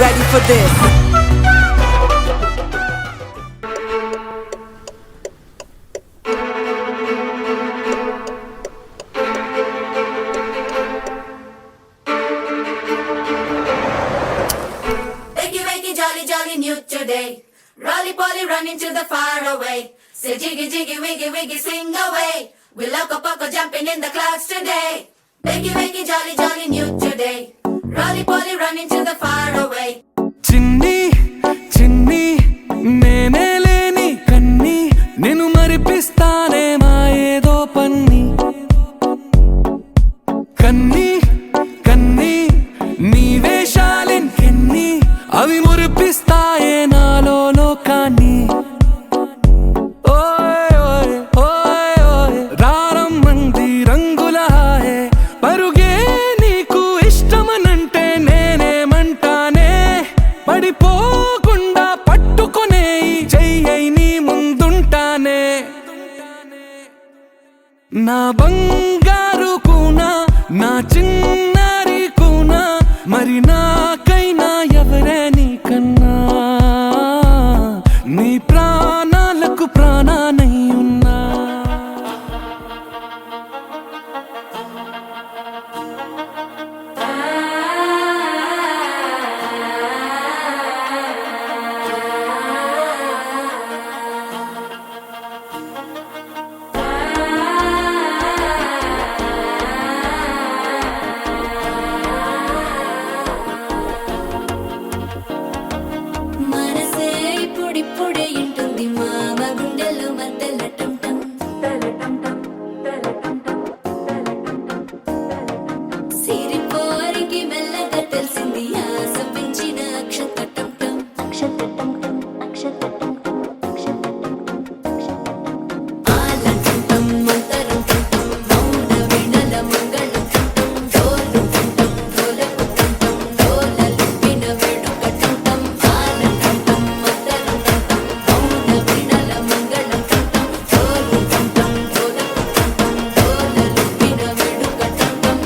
ready for this? Wakey, wakey, jolly, jolly, new today. Rolly poly, running to the far away. Say jiggy, jiggy, wiggy, wiggy, sing away. We loco poco jumping in the clouds today. Wakey, wakey, jolly, jolly, new today. Rolly poly, running to the far away. చిన్ని చిన్ని నేనే లేని కన్ని నేను మరిపిస్తానే మా ఏదో పన్ని కన్ని కన్ని నీ వేషాలెన్ని అవి మురిపిస్తాయే నాలో లోకాన్ని ఓయ్ ఓయ్ ఓయ్ ఓయ్ రారమ్మంది రంగుల హాయే పరుగే నీకు ఇష్టమనంటే నేనేమంటానే పడిపోకుండా పట్టుకునే చెయ్యై నీ ముందుంటానే నా బంగారు కూనా నా చిన్నారి కూనా మరి నాకైనా ఎవరే నీకన్నా నీ ప్రాణాలకు ప్రాణానై ఉన్నా మనసే ఇప్పుడిప్పుడే ఇంటుంది మామ గుండెల్లో మధ్యలో టం టం సిరిపోరికి మెల్లగా తెలిసింది ఆశ పెంచిన అక్షతటం టం ఆలంటం టం మంతరం టం టం మౌన వీణల మంగళం టం టం డోలు టం టం డోలకు టం టం డోలలు విన వేడుక టం టం ఆలంటం టం మంతరం టం టం మౌన వీణల మంగళం టం టం డోలు టం టం డోలకు టం టం డోలలు విన వేడుక టం టం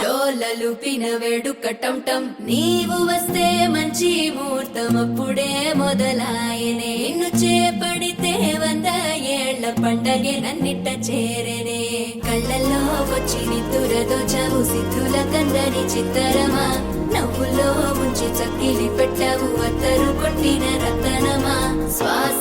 డోలలు పిన వేడుక టం టం నీవు వస్తే మంచి ముహూర్తం అప్పుడే మొదలాయనే నిన్ను చేపడితే 100 ఏళ్ల పండగే నన్నిట్ట చేరనే కళ్ళల్లో వచ్చి నిద్దురదో చావు సిద్ధుల కందని చిత్తరమా నవ్వులో ముంచి చక్కిలి పెట్టావు అత్తరు కొట్టిన రతనమా శ్వాస